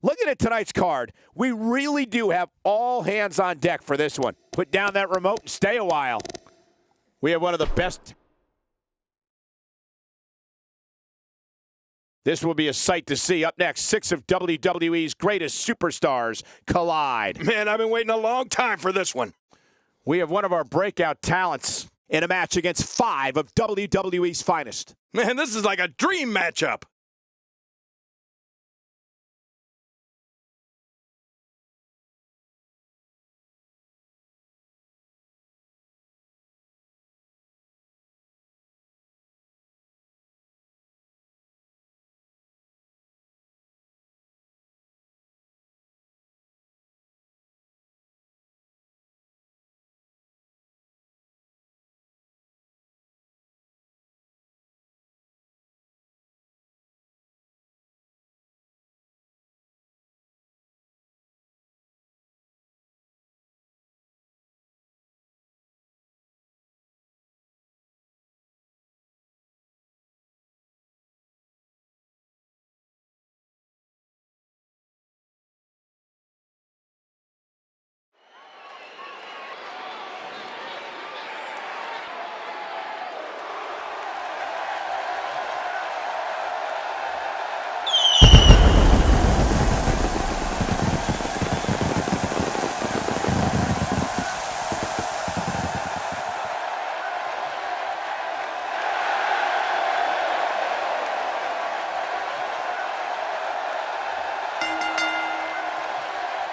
Looking at tonight's card, we really do have all hands on deck for this one. Put down that remote and stay a while. We have one of the best. This will be a sight to see. Up next, 6 of WWE's greatest superstars collide. Man, I've been waiting a long time for this one. We have one of our breakout talents in a match against 5 of WWE's finest. Man, this is like a dream matchup.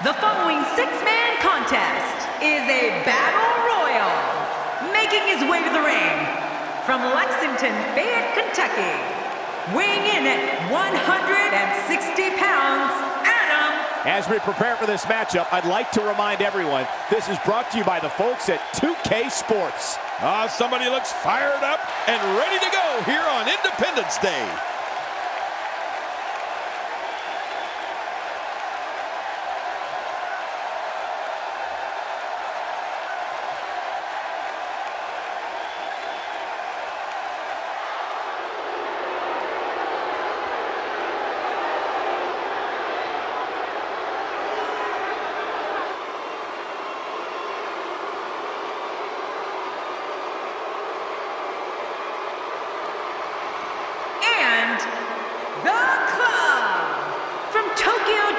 The following 6-man contest is a battle royal. Making his way to the ring from Lexington, Fayette, Kentucky, weighing in at 160 pounds, Adam. As we prepare for this matchup, I'd like to remind everyone, this is brought to you by the folks at 2K Sports. Somebody looks fired up and ready to go here on Independence Day.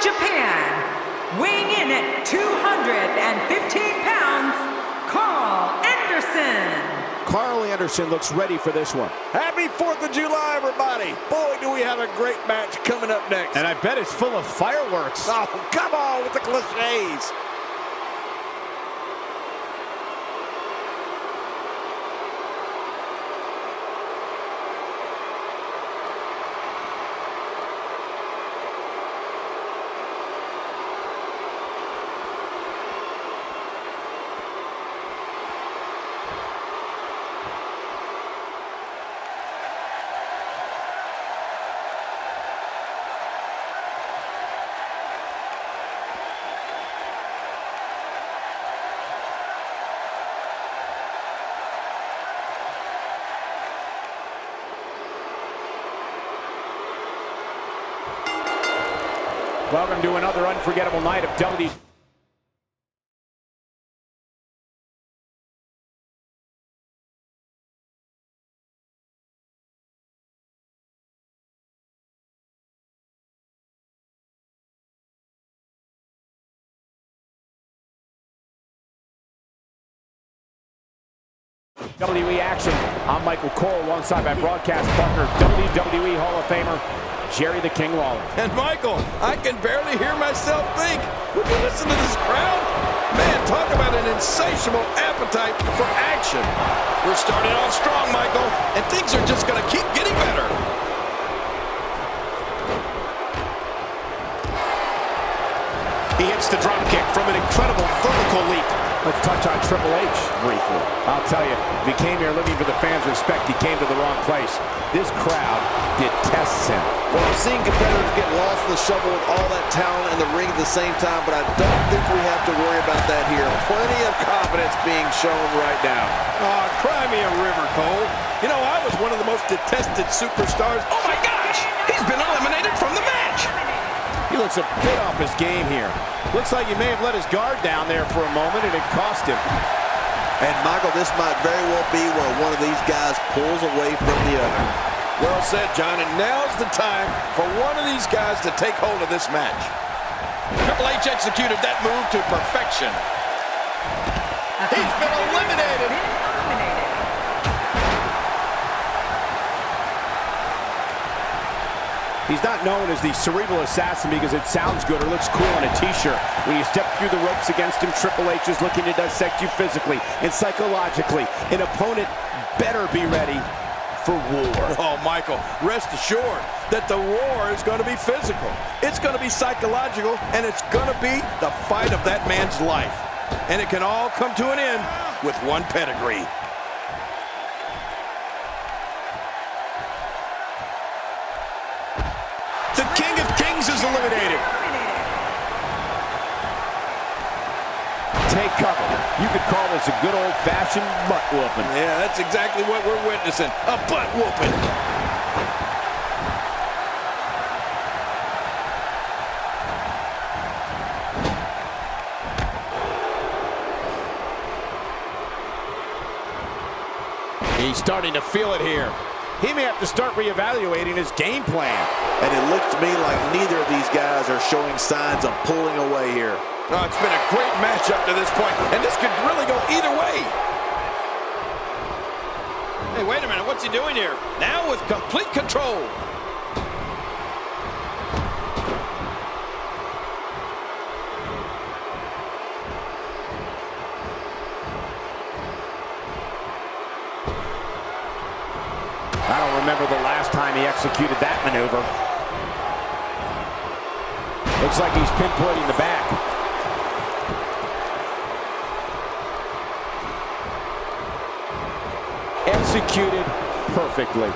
Japan, weighing in at 215 pounds, Carl Anderson looks ready for this one. Happy 4th of July, everybody. Boy, do we have a great match coming up next. And I bet it's full of fireworks. Oh, come on with the cliches. Welcome to another unforgettable night of WWE. WWE action. I'm Michael Cole alongside my broadcast partner, WWE Hall of Famer, Jerry the King Lawler. And Michael, I can barely hear myself think. Would you listen to this crowd? Man, talk about an insatiable appetite for action. We're starting off strong, Michael, and things are just going to keep getting better. He hits the drop kick from an incredible vertical leap. Let's touch on Triple H briefly. I'll tell you, if he came here looking for the fans' respect, he came to the wrong place. This crowd detests him. Well, I'm seeing competitors get lost in the shuffle with all that talent in the ring at the same time, but I don't think we have to worry about that here. Plenty of confidence being shown right now. Oh, cry me a river, Cole. You know, I was one of the most detested superstars. Oh, my gosh! He's been eliminated from the match! He looks a bit off his game here. Looks like he may have let his guard down there for a moment, and it cost him. And, Michael, this might very well be where one of these guys pulls away from the other. Well said, John, and now's the time for one of these guys to take hold of this match. Triple H executed that move to perfection. He's been eliminated. He's not known as the cerebral assassin because it sounds good or looks cool on a t-shirt. When you step through the ropes against him, Triple H is looking to dissect you physically and psychologically. An opponent better be ready for war. Oh, Michael, rest assured that the war is going to be physical. It's going to be psychological, and it's going to be the fight of that man's life. And it can all come to an end with one pedigree. The King of Kings is eliminated. Take cover. You could call this a good old-fashioned butt whooping. Yeah, that's exactly what we're witnessing. A butt whooping. He's starting to feel it here. He may have to start reevaluating his game plan. And it looks to me like neither of these guys are showing signs of pulling away here. Oh, it's been a great match up to this point, and this could really go either way. Hey, wait a minute, what's he doing here? Now with complete control. I don't remember the last time he executed that maneuver. Looks like he's pinpointing the back. Executed perfectly.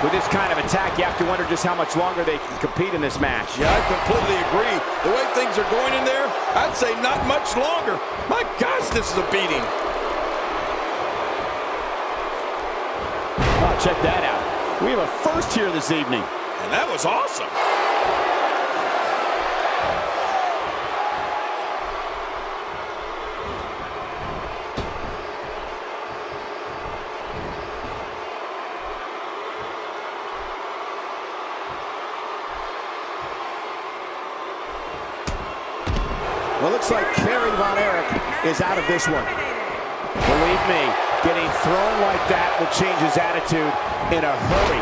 With this kind of attack, you have to wonder just how much longer they can compete in this match. Yeah, I completely agree. The way things are going in there, I'd say not much longer. My gosh, this is a beating. Oh, check that out. We have a first here this evening. And that was awesome. Well, looks like Kerry Von Erich is out of this one. Believe me, getting thrown like that will change his attitude in a hurry.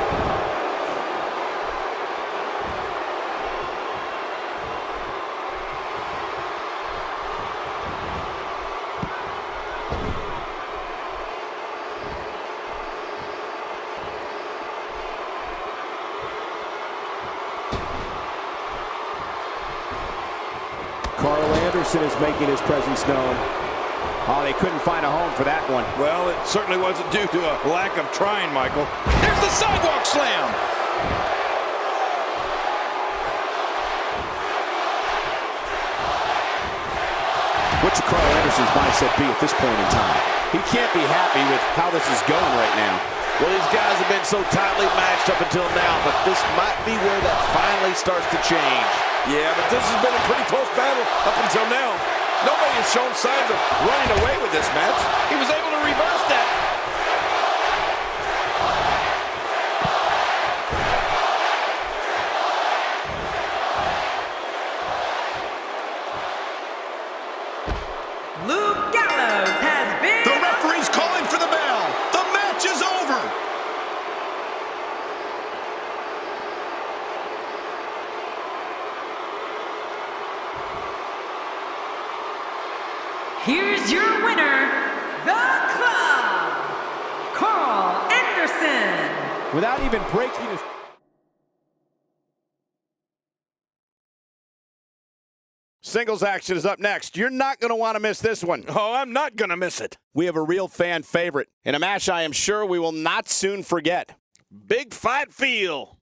Carl Anderson is making his presence known. Oh, they couldn't find a home for that one. Well, it certainly wasn't due to a lack of trying, Michael. Here's the sidewalk slam. What should Carl Anderson's mindset be at this point in time? He can't be happy with how this is going right now. Well, these guys have been so tightly matched up until now, but this might be where that finally starts to change. Yeah, but this has been a pretty close battle up until now. Nobody has shown signs of running away with this match. He was able to reverse that. Luke Gallows has been... The referee's calling for the bell. The match is over. Here's your winner, the Club, Carl Anderson. Without even breaking his... Singles action is up next. You're not going to want to miss this one. Oh, I'm not going to miss it. We have a real fan favorite in a match I am sure we will not soon forget. Big fight feel.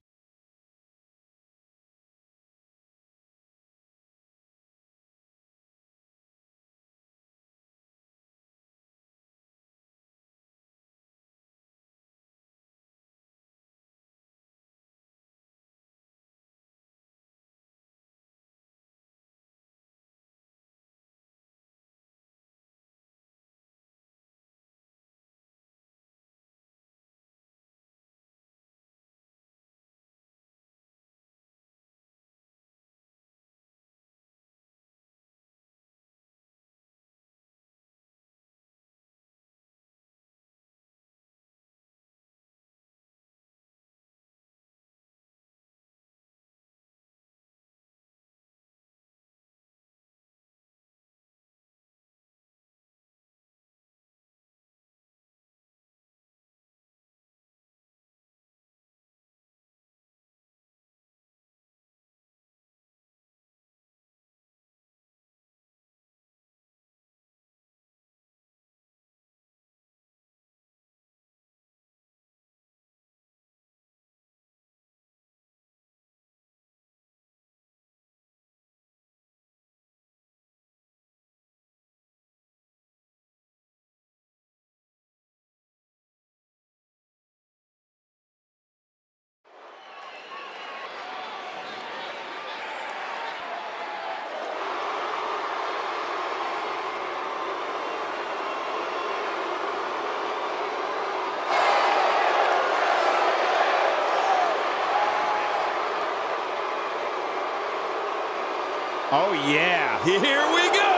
yeah. Here we go.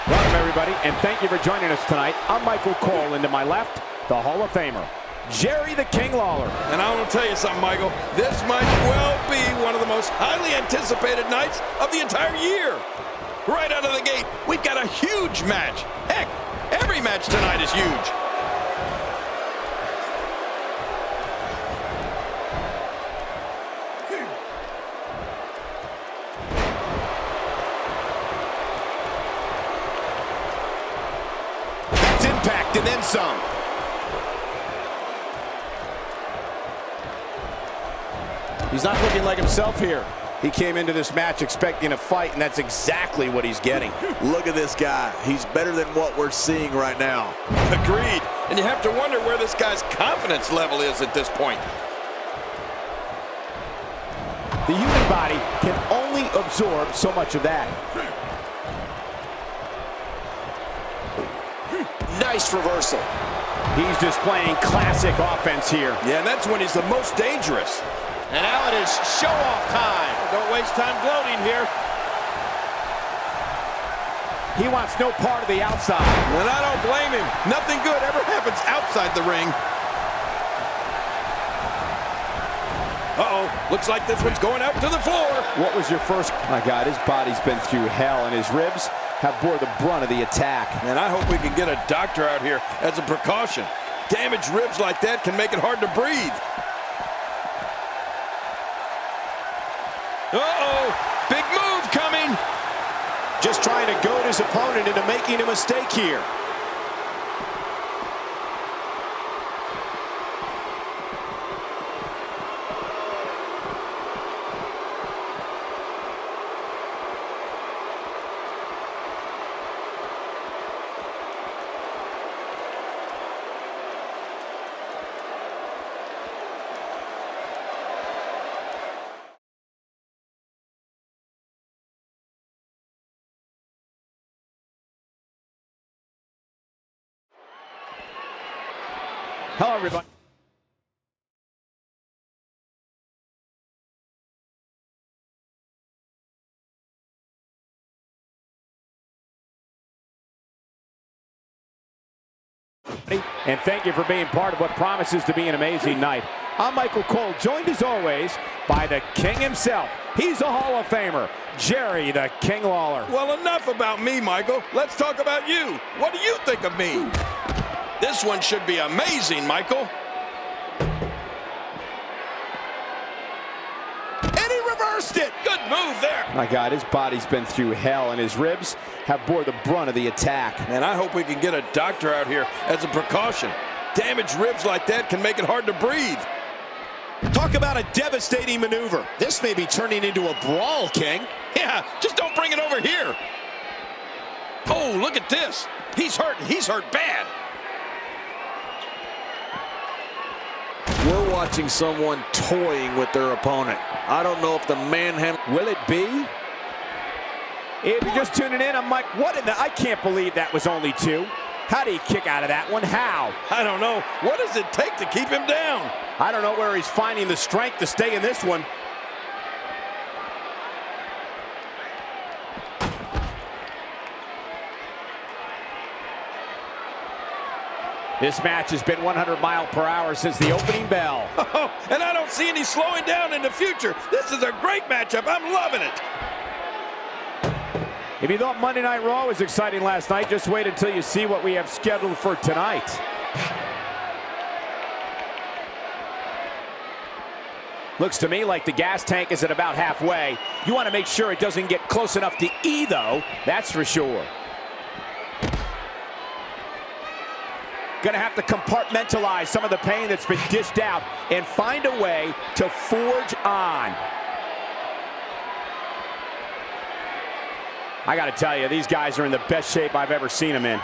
Welcome, everybody, and thank you for joining us tonight. I'm Michael Cole, and to my left, the Hall of Famer, Jerry the King Lawler. And I want to tell you something, Michael. This might well be one of the most highly anticipated nights of the entire year. Right out of the gate, we've got a huge match. Heck, every match tonight is huge. That's impact and then some. He's not looking like himself here. He came into this match expecting a fight, and that's exactly what he's getting. Look at this guy. He's better than what we're seeing right now. Agreed. And you have to wonder where this guy's confidence level is at this point. The human body can only absorb so much of that. Nice reversal. He's displaying classic offense here. Yeah, and that's when he's the most dangerous. And now it is show-off time. Don't waste time gloating here. He wants no part of the outside. And I don't blame him. Nothing good ever happens outside the ring. Uh-oh, looks like this one's going out to the floor. What was your first? My God, his body's been through hell, and his ribs have bore the brunt of the attack. And I hope we can get a doctor out here as a precaution. Damaged ribs like that can make it hard to breathe. Uh-oh, big move coming. Just trying to goad his opponent into making a mistake here. Hello, everybody. And thank you for being part of what promises to be an amazing night. I'm Michael Cole, joined as always by the King himself. He's a Hall of Famer, Jerry the King Lawler. Well, enough about me, Michael. Let's talk about you. What do you think of me? This one should be amazing, Michael. And he reversed it. Good move there. My God, his body's been through hell, and his ribs have bore the brunt of the attack. And I hope we can get a doctor out here as a precaution. Damaged ribs like that can make it hard to breathe. Talk about a devastating maneuver. This may be turning into a brawl, King. Yeah, just don't bring it over here. Oh, look at this. He's hurt, and he's hurt bad. We're watching someone toying with their opponent. I don't know if the manhandle... Will it be? If you're just tuning in, I'm like, what in the... I can't believe that was only two. How do you kick out of that one? How? I don't know. What does it take to keep him down? I don't know where he's finding the strength to stay in this one. This match has been 100 miles per hour since the opening bell. Oh, and I don't see any slowing down in the future. This is a great matchup. I'm loving it. If you thought Monday Night Raw was exciting last night, just wait until you see what we have scheduled for tonight. Looks to me like the gas tank is at about halfway. You want to make sure it doesn't get close enough to E, though. That's for sure. Gonna have to compartmentalize some of the pain that's been dished out and find a way to forge on. I got to tell you, these guys are in the best shape I've ever seen them in.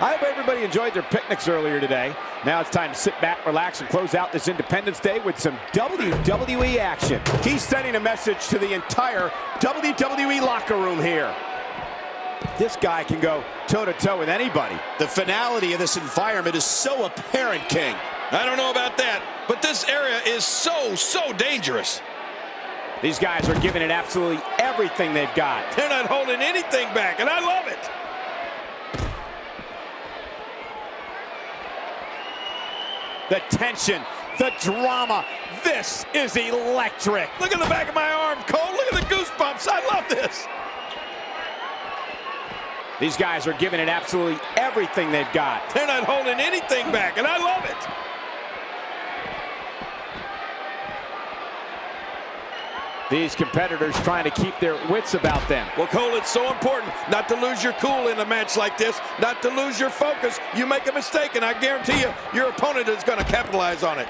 I hope everybody enjoyed their picnics earlier today. Now it's time to sit back, relax, and close out this Independence Day with some WWE action. He's sending a message to the entire WWE locker room here. This guy can go toe-to-toe with anybody. The finality of this environment is so apparent, King. I don't know about that, but this area is so dangerous. These guys are giving it absolutely everything they've got. They're not holding anything back, and I love it. The tension, the drama, this is electric. Look at the back of my arm, Cole. Look at the goosebumps. I love this. These guys are giving it absolutely everything they've got. They're not holding anything back, and I love it. These competitors trying to keep their wits about them. Well, Cole, it's so important not to lose your cool in a match like this, not to lose your focus. You make a mistake, and I guarantee you, your opponent is going to capitalize on it.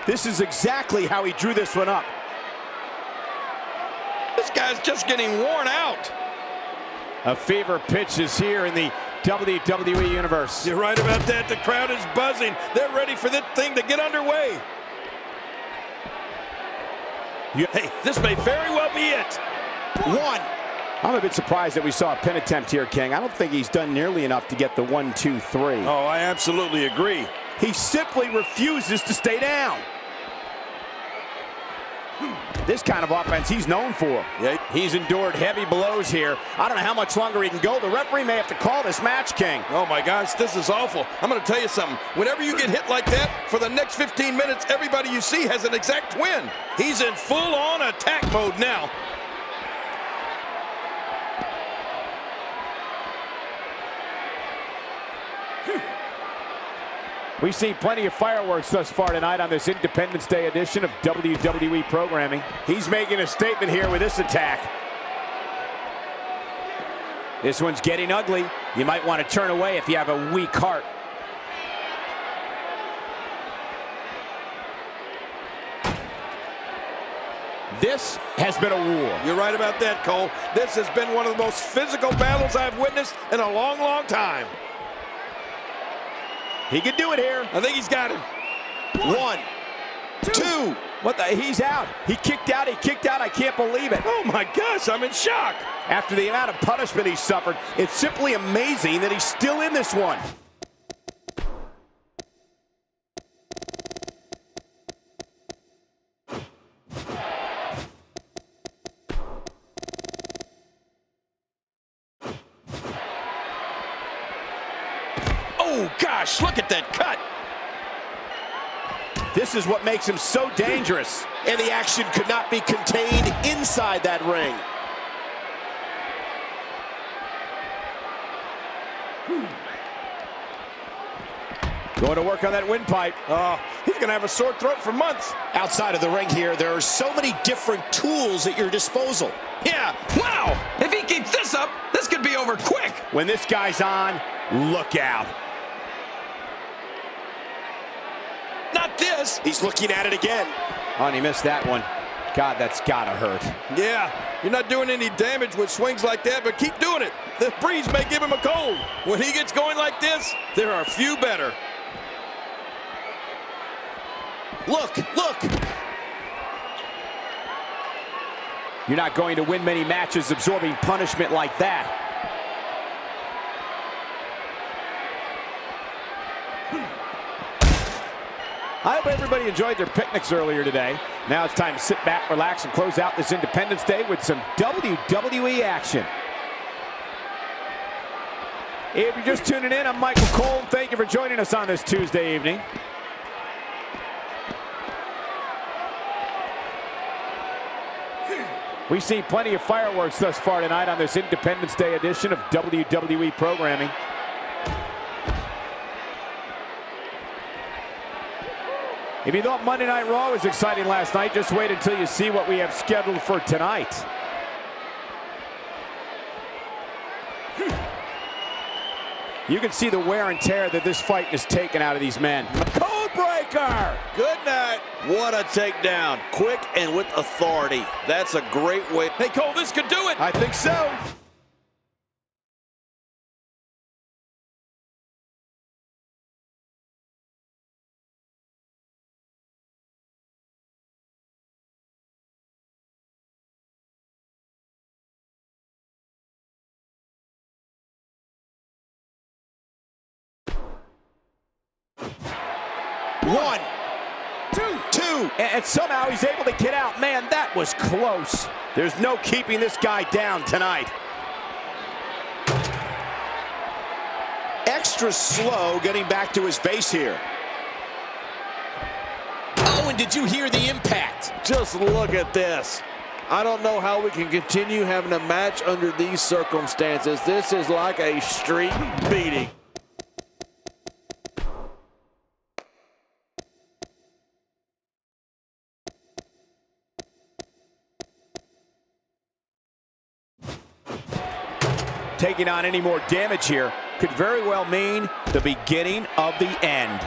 This is exactly how he drew this one up. This guy's just getting worn out. A fever pitch is here in the WWE Universe. You're right about that. The crowd is buzzing. They're ready for this thing to get underway. Hey, this may very well be it. One. I'm a bit surprised that we saw a pin attempt here, King. I don't think he's done nearly enough to get the 1, 2, 3. Oh, I absolutely agree. He simply refuses to stay down. This kind of offense he's known for. Yeah. He's endured heavy blows here. I don't know how much longer he can go. The referee may have to call this match, King. Oh my gosh, this is awful. I'm going to tell you something. Whenever you get hit like that, for the next 15 minutes, everybody you see has an exact win. He's in full-on attack mode now. We've seen plenty of fireworks thus far tonight on this Independence Day edition of WWE programming. He's making a statement here with this attack. This one's getting ugly. You might want to turn away if you have a weak heart. This has been a war. You're right about that, Cole. This has been one of the most physical battles I've witnessed in a long, long time. He could do it here. I think he's got him. 1, 2. What the? He's out. He kicked out. He kicked out. I can't believe it. Oh my gosh, I'm in shock. After the amount of punishment he suffered, it's simply amazing that he's still in this one. Oh gosh, look at that cut. This is what makes him so dangerous. And the action could not be contained inside that ring. Going to work on that windpipe. Oh, he's going to have a sore throat for months. Outside of the ring here, there are so many different tools at your disposal. Yeah, wow. If he keeps this up, this could be over quick. When this guy's on, look out. Not this. He's looking at it again. Oh, and he missed that one. God, that's gotta hurt. Yeah, you're not doing any damage with swings like that, but keep doing it. The breeze may give him a cold. When he gets going like this, there are few better. Look, look. You're not going to win many matches absorbing punishment like that. I hope everybody enjoyed their picnics earlier today. Now it's time to sit back, relax, and close out this Independence Day with some WWE action. If you're just tuning in, I'm Michael Cole. Thank you for joining us on this Tuesday evening. We've seen plenty of fireworks thus far tonight on this Independence Day edition of WWE programming. If you thought Monday Night Raw was exciting last night, just wait until you see what we have scheduled for tonight. You can see the wear and tear that this fight has taken out of these men. Codebreaker! Good night. What a takedown. Quick and with authority. That's a great way. Hey, Cole, this could do it. I think so. One, two, and somehow he's able to get out. Man, that was close. There's no keeping this guy down tonight. Extra slow getting back to his base here. Oh, and did you hear the impact? Just look at this. I don't know how we can continue having a match under these circumstances. This is like a street beating. Taking on any more damage here could very well mean the beginning of the end.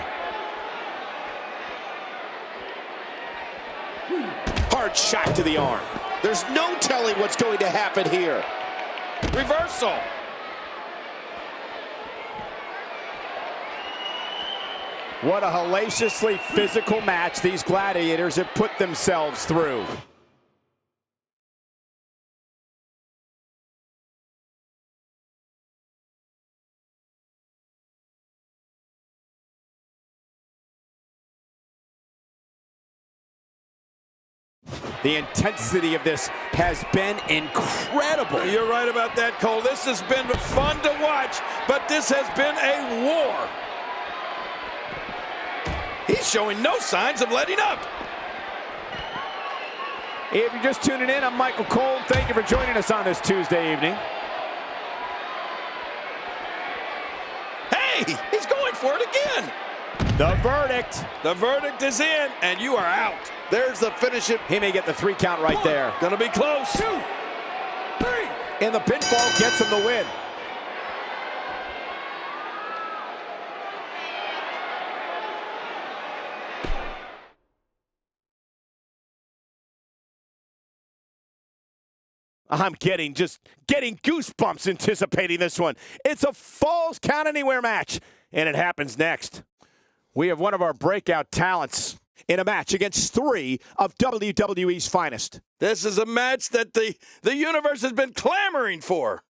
Hard shot to the arm. There's no telling what's going to happen here. Reversal. What a hellaciously physical match these gladiators have put themselves through. The intensity of this has been incredible. You're right about that, Cole. This has been fun to watch, but this has been a war. He's showing no signs of letting up. If you're just tuning in, I'm Michael Cole. Thank you for joining us on this Tuesday evening. Hey, he's going for it again. The verdict. The verdict is in, and you are out. There's the finish. He may get the 3 count right there. Gonna be close. 2, 3. And the pinfall gets him the win. I'm getting goosebumps anticipating this one. It's a Falls Count Anywhere match, and it happens next. We have one of our breakout talents in a match against 3 of WWE's finest. This is a match that the universe has been clamoring for.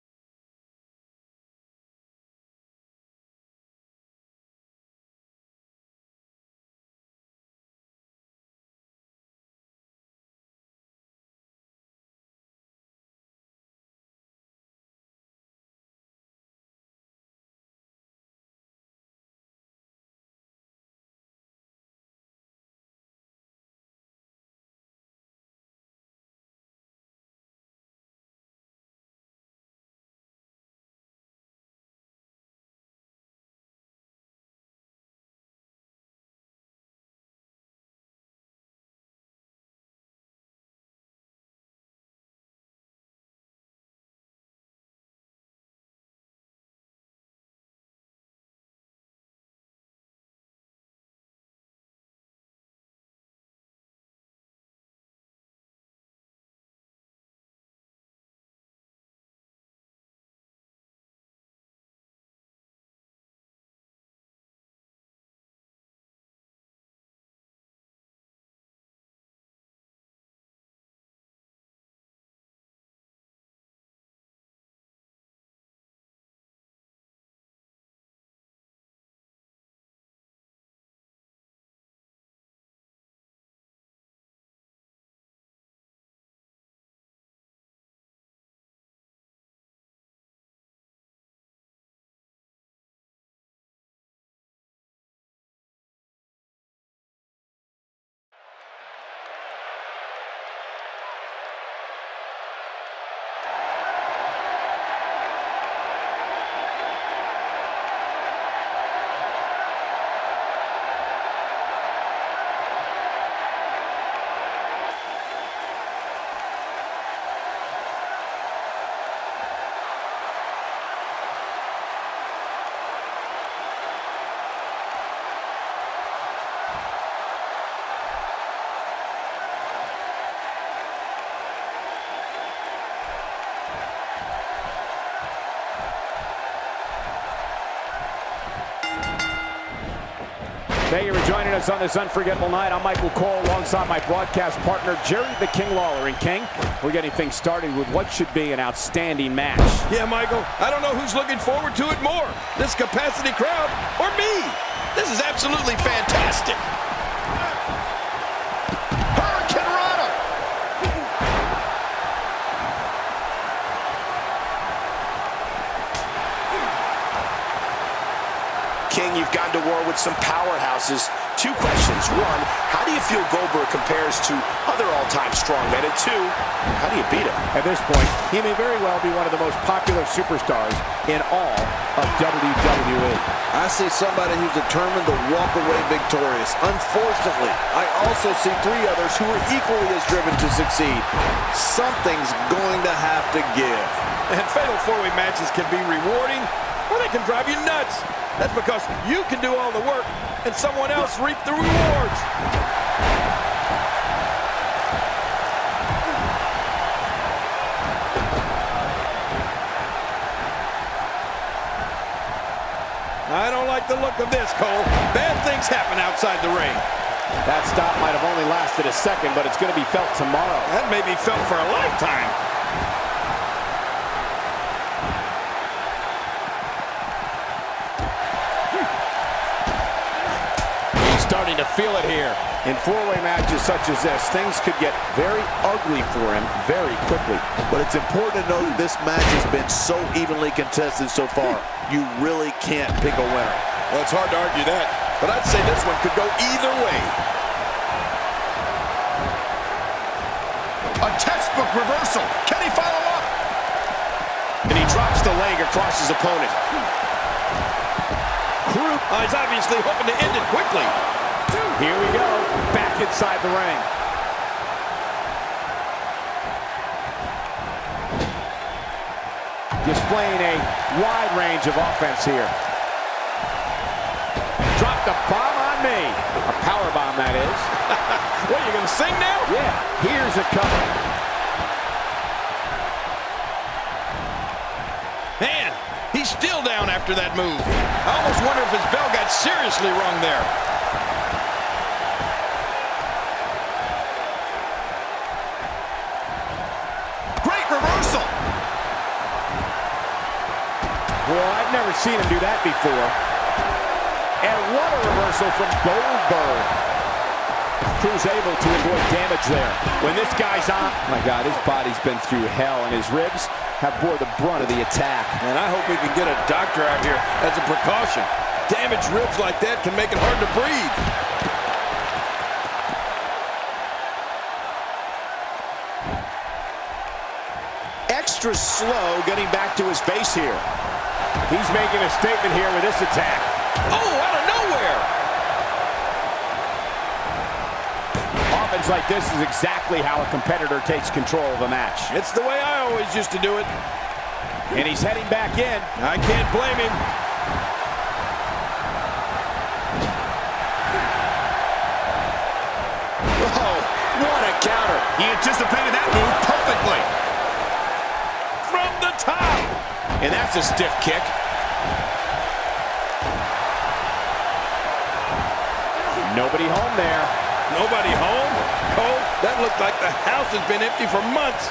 Thank you for joining us on this unforgettable night. I'm Michael Cole alongside my broadcast partner, Jerry the King Lawler. And King, we're getting things started with what should be an outstanding match. Yeah, Michael, I don't know who's looking forward to it more, this capacity crowd or me. This is absolutely fantastic. King, you've gone to war with some powerhouses. 2 questions. 1, how do you feel Goldberg compares to other all-time strongmen? And 2, how do you beat him? At this point, he may very well be one of the most popular superstars in all of WWE. I see somebody who's determined to walk away victorious. Unfortunately, I also see 3 others who are equally as driven to succeed. Something's going to have to give. And fatal 4-way matches can be rewarding, or they can drive you nuts. That's because you can do all the work and someone else reap the rewards. like the look of this, Cole. Bad things happen outside the ring. That stop might have only lasted a second, but it's going to be felt tomorrow. That may be felt for a lifetime. He's starting to feel it here. In four-way matches such as this, things could get very ugly for him very quickly. But it's important to know that this match has been so evenly contested so far. You really can't pick a winner. Well, it's hard to argue that, but I'd say this one could go either way. A textbook reversal. Can he follow up? And he drops the leg across his opponent. He's obviously hoping to end it quickly. Here we go, back inside the ring. Displaying a wide range of offense here. Dropped a bomb on me. A power bomb, that is. What, are you going to sing now? Yeah, here's a cover. Man, he's still down after that move. I almost wonder if his bell got seriously wrong there. Great reversal. Well, I've never seen him do that before. And what a reversal from Goldberg. Crew's able to avoid damage there. When this guy's on, my God, his body's been through hell, and his ribs have bore the brunt of the attack. And I hope we can get a doctor out here as a precaution. Damaged ribs like that can make it hard to breathe. Extra slow getting back to his base here. He's making a statement here with this attack. Oh, out of nowhere! Offense like this is exactly how a competitor takes control of a match. It's the way I always used to do it. And he's heading back in. I can't blame him. Oh, what a counter. He anticipated that move perfectly. From the top. And that's a stiff kick. Nobody home there. Nobody home? Cole, that looked like the house has been empty for months.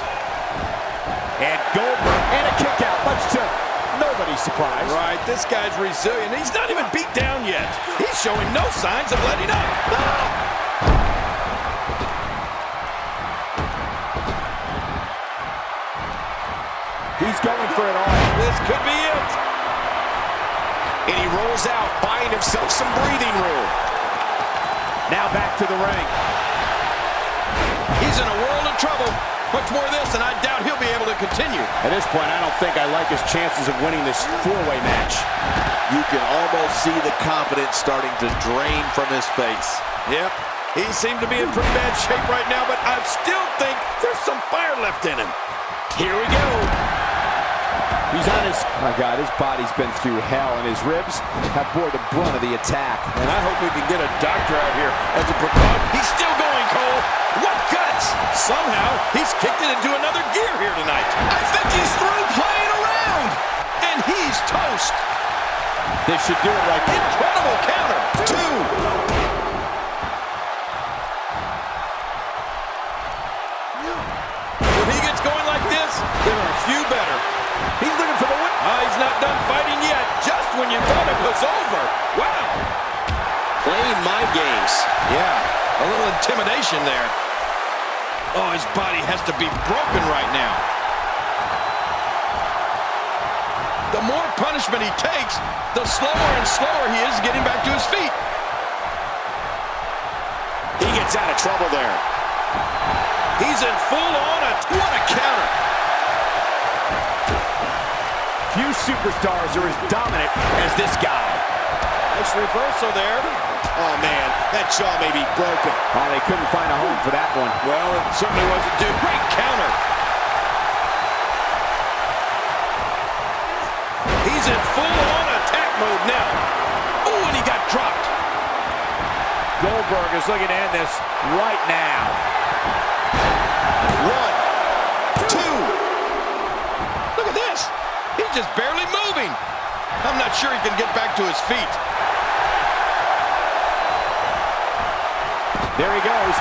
And Goldberg, and a kick out, much to nobody's surprise. Right, this guy's resilient. He's not even beat down yet. He's showing no signs of letting up. He's going for it all. This could be it. And he rolls out, buying himself some breathing room. Now back to the ring. He's in a world of trouble. Much more of this, and I doubt he'll be able to continue. At this point, I don't think I like his chances of winning this four-way match. You can almost see the confidence starting to drain from his face. Yep, he seemed to be in pretty bad shape right now, but I still think there's some fire left in him. Here we go. He's on his... My God, his body's been through hell, and his ribs have bore the brunt of the attack. And I hope we can get a doctor out here as a precaution. He's still going, Cole. What guts! Somehow, he's kicked it into another gear here tonight. I think he's through playing around. And he's toast. This should do it right now. Incredible counter. 2. When he gets going like this, there are a few better. He's looking for the win. He's not done fighting yet. Just when you thought it was over. Wow. Playing mind games. Yeah, a little intimidation there. Oh, his body has to be broken right now. The more punishment he takes, the slower and slower he is getting back to his feet. He gets out of trouble there. He's in full-on. What a counter. Few superstars are as dominant as this guy. Nice reversal there. Oh, man, that jaw may be broken. Oh, they couldn't find a home for that one. Well, it certainly wasn't due. Great counter. He's in full-on attack mode now. Oh, and he got dropped. Goldberg is looking to end this right now. 1, 2. Look at this. He's just barely moving. I'm not sure he can get back to his feet. There he goes,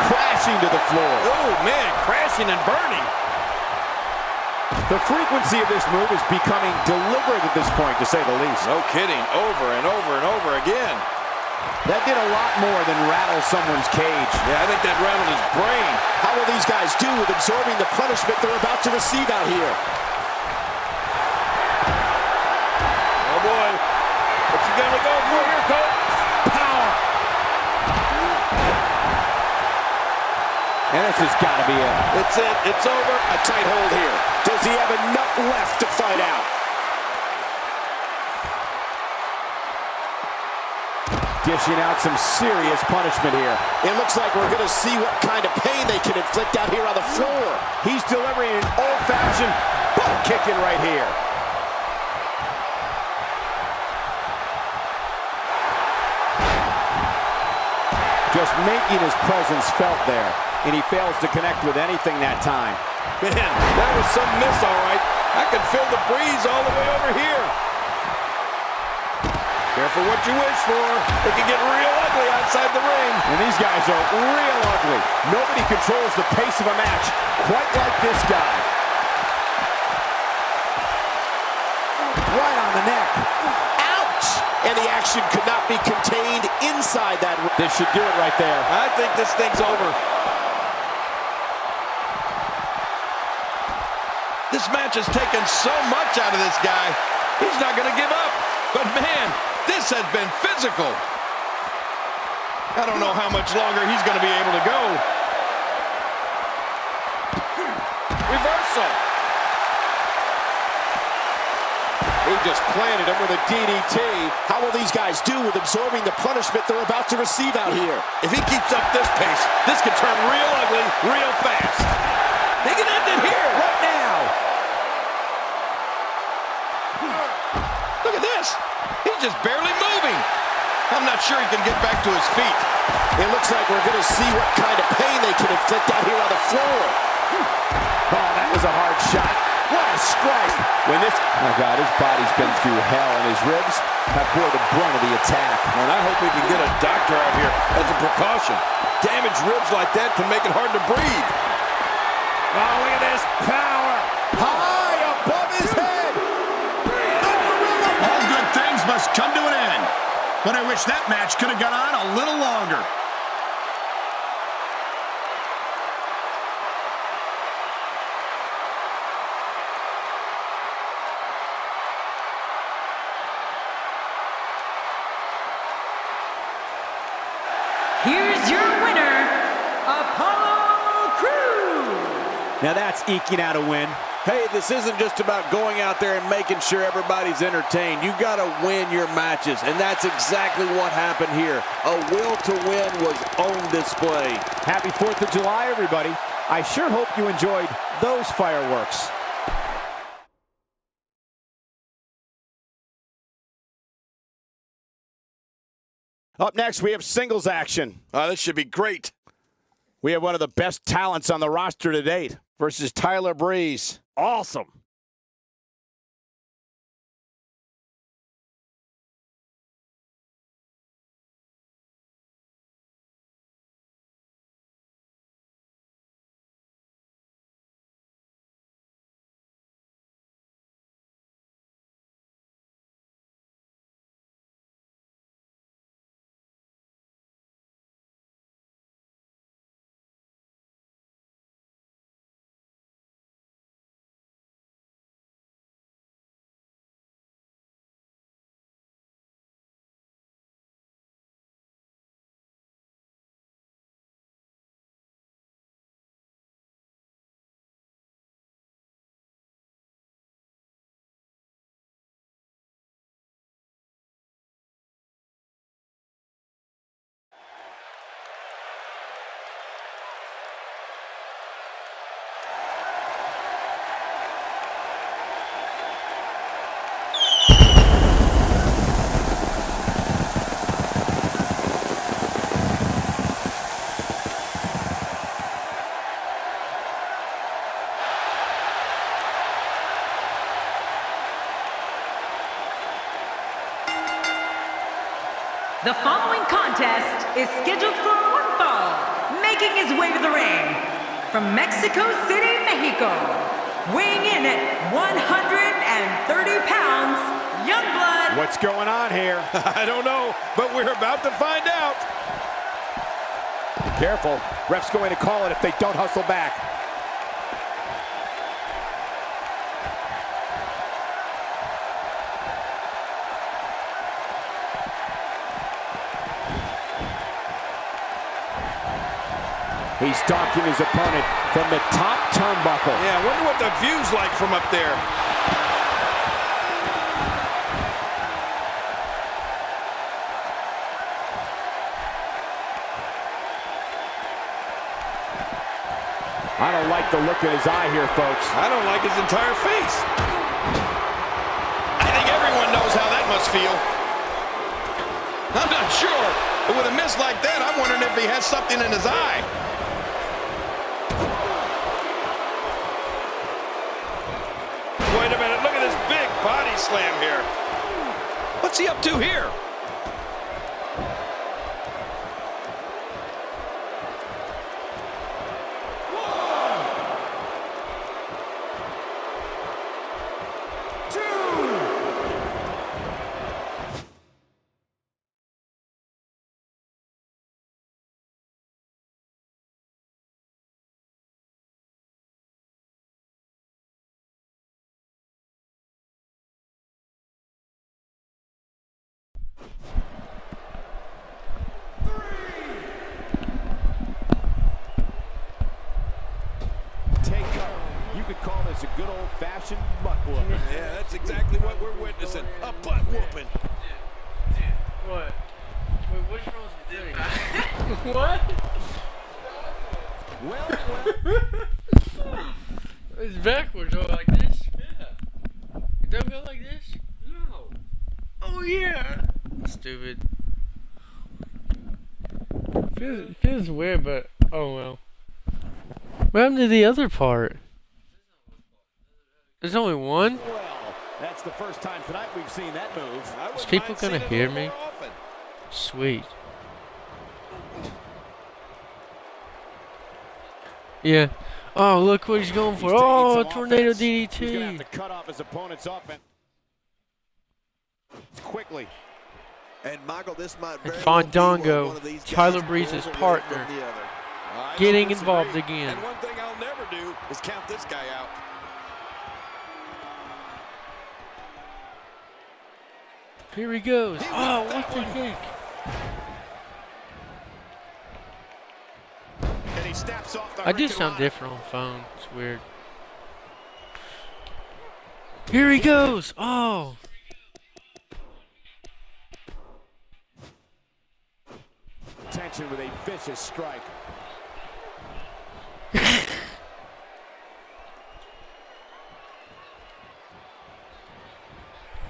crashing to the floor. Oh, man, crashing and burning. The frequency of this move is becoming deliberate at this point, to say the least. No kidding, over and over and over again. That did a lot more than rattle someone's cage. Yeah, I think that rattled his brain. How will these guys do with absorbing the punishment they're about to receive out here? Oh, boy. What's he going to go for here, Cole? Power. And this has got to be it. It's it. It's over. A tight hold here. Does he have enough left to fight out? Dishing out some serious punishment here. It looks like we're going to see what kind of pain they can inflict out here on the floor. He's delivering an old-fashioned butt kicking right here. Just making his presence felt there, and he fails to connect with anything that time. Man, that was some miss, all right. I can feel the breeze all the way over here. Careful what you wish for. It can get real ugly outside the ring. And these guys are real ugly. Nobody controls the pace of a match quite like this guy. Right on the neck. Ouch! And the action could not be contained inside that. This should do it right there. I think this thing's over. This match has taken so much out of this guy. He's not going to give up. But man, this has been physical. I don't know how much longer he's going to be able to go. Reversal. He just planted him with a DDT. How will these guys do with absorbing the punishment they're about to receive out here? If he keeps up this pace, this could turn real ugly real fast. They can end it here. Right now. Look at this. He's just barely moving. I'm not sure he can get back to his feet. It looks like we're going to see what kind of pain they can inflict out here on the floor. Oh, that was a hard shot. What a strike. When this, oh God, his body's been through hell, and his ribs have bore the brunt of the attack. Man, I hope we can get a doctor out here as a precaution. Damaged ribs like that can make it hard to breathe. Oh, look at this power. High above his head. All good things must come to an end. But I wish that match could have gone on a little longer. Here's your winner, Apollo Crews. Now that's eking out a win. Hey, this isn't just about going out there and making sure everybody's entertained. You got to win your matches, and that's exactly what happened here. A will to win was on display. Happy 4th of July, everybody. I sure hope you enjoyed those fireworks. Up next, we have singles action. This should be great. We have one of the best talents on the roster to date versus Tyler Breeze. Awesome. The following contest is scheduled for one fall, making his way to the ring from Mexico City, Mexico, weighing in at 130 pounds, Youngblood. What's going on here? I don't know, but we're about to find out. Careful. Ref's going to call it if they don't hustle back. He's stalking his opponent from the top turnbuckle. Yeah, I wonder what the view's like from up there. I don't like the look in his eye here, folks. I don't like his entire face. I think everyone knows how that must feel. I'm not sure, but with a miss like that, I'm wondering if he has something in his eye. Wait a minute, look at this big body slam here. What's he up to here? Call this a good old-fashioned butt whooping. Yeah, that's exactly what we're witnessing. A butt whooping. What? Wait, what's wrong with this? What? Well. It's backwards. Oh, like this? Yeah. It don't go like this? No. Oh, yeah. Stupid. Feels weird, but oh well. What happened to the other part? There's only one? Well, that's the first time tonight we've seen that move. Is people gonna hear me? Sweet. Yeah. Oh, look what he's going for. Oh, tornado DDT. He's gonna have to cut off his opponent's offense quickly. And Michael, this might very Fandango, Tyler Breeze's partner, getting involved again. And one thing I'll never do is count this guy out. Here he goes. Oh, what the heck? And he snaps off the I do sound different on phone. It's weird. Here he goes. Oh. Tension with a vicious strike.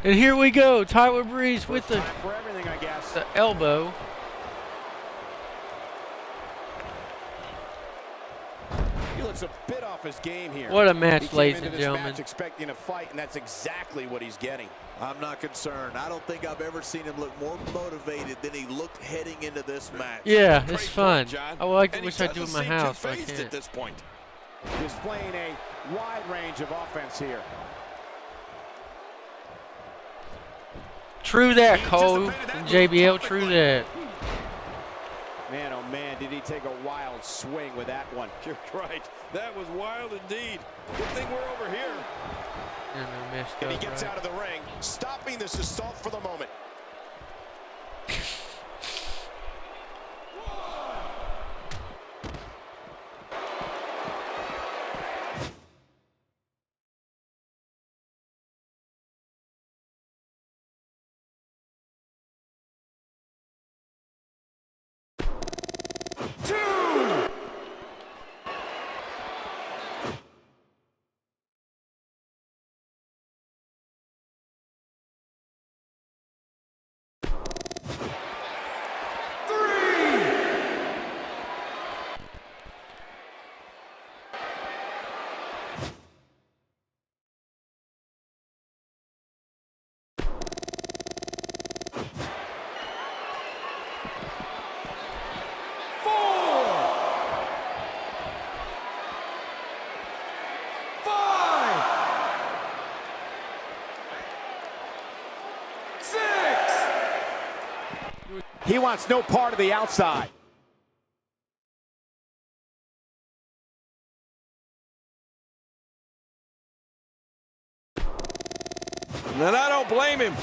And here we go. Tyler Breeze with the for everything, I guess. the elbow. He looks a bit off his game here. What a match, he ladies came and into this gentlemen. match expecting a fight, and that's exactly what he's getting. I'm not concerned. I don't think I've ever seen him look more motivated than he looked heading into this match. Yeah, Great it's fun. point, John. I like And wish he I do it in my doesn't seem house. I two-faced can't. at this point. Displaying a wide range of offense here. True that, Cole and JBL. True that. Man, oh man, did he take a wild swing with that one. You're right. That was wild indeed. Good thing we're over here. And he gets out of the ring, stopping this assault for the moment. He wants no part of the outside. And I don't blame him.